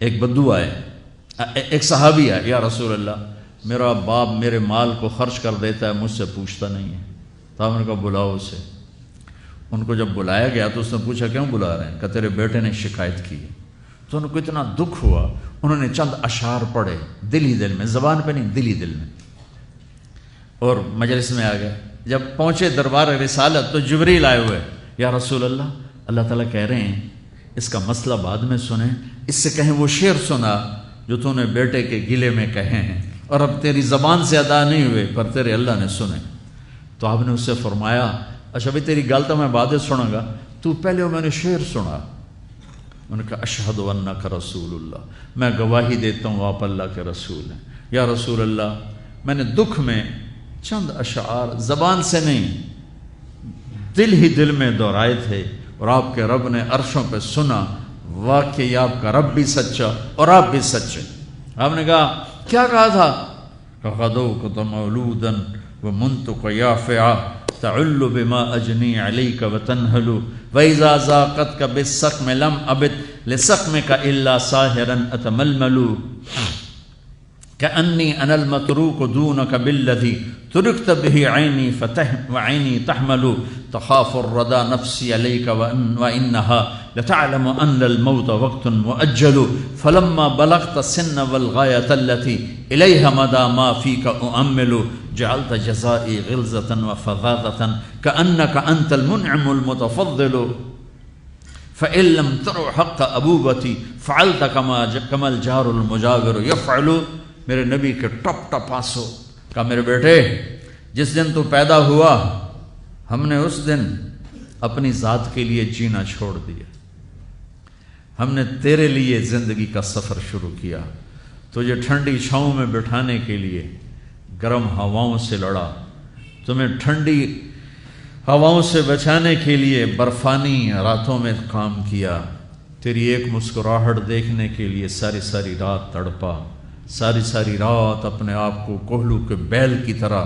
ایک بدو آئے، ایک صحابی آئے، یا رسول اللہ میرا باپ میرے مال کو خرچ کر دیتا ہے، مجھ سے پوچھتا نہیں ہے۔ تو آپ نے کہا بلاؤ اسے۔ ان کو جب بلایا گیا تو اس نے پوچھا کیوں بلا رہے ہیں؟ کہ تیرے بیٹے نے شکایت کی ہے۔ تو ان کو اتنا دکھ ہوا، انہوں نے چند اشعار پڑھے دل ہی دل میں، زبان پہ نہیں، دل ہی دل میں، اور مجلس میں آ گئے۔ جب پہنچے دربار رسالت تو جبریل آئے ہوئے، یا رسول اللہ اللہ تعالیٰ کہہ رہے ہیں اس کا مسئلہ بعد میں سنیں، اس سے کہیں وہ شعر سنا جو تو نے بیٹے کے گلے میں کہے ہیں، اور اب تیری زبان سے ادا نہیں ہوئے پر تیرے اللہ نے سنے۔ تو آپ نے اس سے فرمایا اچھا بھائی تیری گل تو میں بعد سنوں گا، تو پہلے میں نے شعر سنا۔ انہوں نے کہا اشہد انک رسول اللہ، میں گواہی دیتا ہوں آپ اللہ کے رسول ہیں۔ یا رسول اللہ میں نے دکھ میں چند اشعار زبان سے نہیں دل ہی دل میں دہرائے تھے، اور آپ کے رب نے عرشوں پہ سنا، واقعی آپ کا رب بھی سچا اور آپ بھی سچے۔ آپ نے کہا کیا کہا تھا؟ غدوت مولودا ومنتک یافعا تعل بما اجنی علیک وتنہل واذا ذاقتک بالسقم لم ابت لسقمک الا ساہرا اتململ کأنی انا المتروک دونک بالذی ترکت به عینی وعینی تحمل تخاف الردى نفسی علیک وانها لتعلم ان الموت وقت مؤجل فلما بلغت السن والغایة التي الیها مدى ما فیک اؤمل جعلت جزائی غلظة وفظاظة كأنك انت المنعم المتفضل فإن لم تر حق ابوبتی فعلت كما الجار المجاور يفعل۔ میرے نبی کے ٹپ ٹپ آنسو۔ کہا میرے بیٹے جس دن تو پیدا ہوا ہم نے اس دن اپنی ذات کے لیے جینا چھوڑ دیا، ہم نے تیرے لیے زندگی کا سفر شروع کیا، تجھے ٹھنڈی چھاؤں میں بٹھانے کے لیے گرم ہواؤں سے لڑا، تمہیں ٹھنڈی ہواؤں سے بچانے کے لیے برفانی راتوں میں کام کیا، تیری ایک مسکراہٹ دیکھنے کے لیے ساری ساری رات تڑپا، ساری ساری رات اپنے آپ کو کوہلو کے بیل کی طرح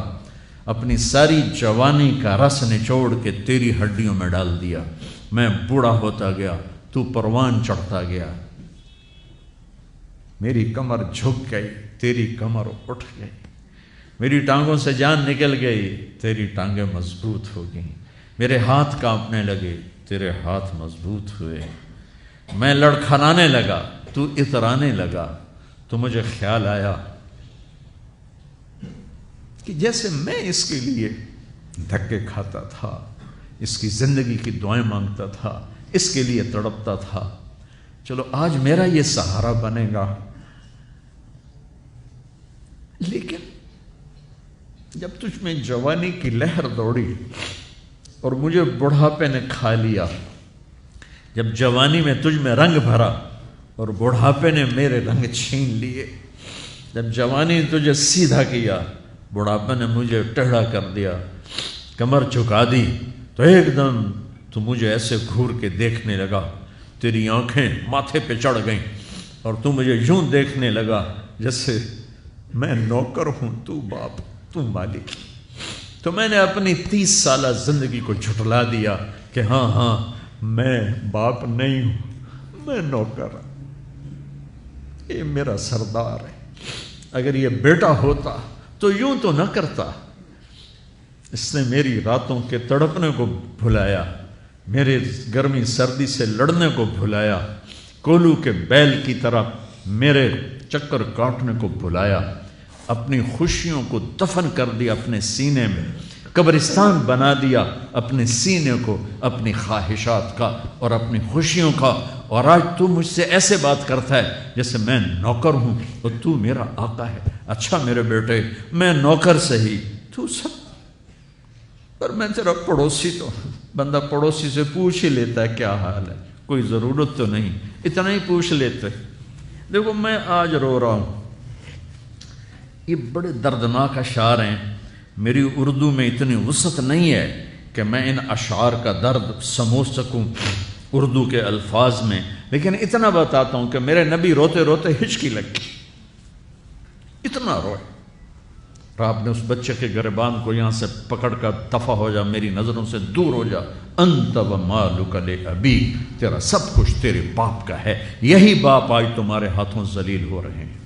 اپنی ساری جوانی کا رس نچوڑ کے تیری ہڈیوں میں ڈال دیا۔ میں بوڑھا ہوتا گیا، تو پروان چڑھتا گیا، میری کمر جھک گئی، تیری کمر اٹھ گئی، میری ٹانگوں سے جان نکل گئی، تیری ٹانگیں مضبوط ہو گئیں، میرے ہاتھ کانپنے لگے، تیرے ہاتھ مضبوط ہوئے، میں لڑکھڑانے لگا، تو اترانے لگا، تو مجھے خیال آیا کہ جیسے میں اس کے لیے دھکے کھاتا تھا، اس کی زندگی کی دعائیں مانگتا تھا، اس کے لیے تڑپتا تھا، چلو آج میرا یہ سہارا بنے گا۔ لیکن جب تجھ میں جوانی کی لہر دوڑی اور مجھے بڑھاپے نے کھا لیا، جب جوانی میں تجھ میں رنگ بھرا اور بڑھاپے نے میرے رنگ چھین لیے، جب جوانی نے تجھے سیدھا کیا، بڑھاپے نے مجھے ٹیڑھا کر دیا، کمر جھکا دی، تو ایک دم تو مجھے ایسے گھور کے دیکھنے لگا، تیری آنکھیں ماتھے پہ چڑھ گئیں اور تو مجھے یوں دیکھنے لگا جیسے میں نوکر ہوں، تو باپ، تو مالک۔ تو میں نے اپنی 30 سالہ زندگی کو جھٹلا دیا کہ ہاں میں باپ نہیں ہوں، میں نوکر ہوں، یہ میرا سردار ہے، اگر یہ بیٹا ہوتا تو یوں تو نہ کرتا۔ اس نے میری راتوں کے تڑپنے کو بھلایا، میرے گرمی سردی سے لڑنے کو بھلایا، کولو کے بیل کی طرح میرے چکر کاٹنے کو بھلایا، اپنی خوشیوں کو دفن کر دیا اپنے سینے میں، قبرستان بنا دیا اپنے سینے کو، اپنی خواہشات کا اور اپنی خوشیوں کا، اور آج تو مجھ سے ایسے بات کرتا ہے جیسے میں نوکر ہوں اور تو میرا آقا ہے۔ اچھا میرے بیٹے میں نوکر سہی، تو سب، پر میں تیرا پڑوسی، تو بندہ پڑوسی سے پوچھ ہی لیتا ہے کیا حال ہے، کوئی ضرورت تو نہیں، اتنا ہی پوچھ لیتے۔ دیکھو میں آج رو رہا ہوں، یہ بڑے دردناک اشعار ہیں، میری اردو میں اتنی وسعت نہیں ہے کہ میں ان اشعار کا درد سمجھ سکوں اردو کے الفاظ میں، لیکن اتنا بتاتا ہوں کہ میرے نبی روتے روتے ہچکی لگی، اتنا روئے، اور آپ نے اس بچے کے گریبان کو یہاں سے پکڑ کر دفع ہو جا، میری نظروں سے دور ہو جا، انت و مالک لابیک، تیرا سب کچھ تیرے باپ کا ہے، یہی باپ آج تمہارے ہاتھوں ذلیل ہو رہے ہیں۔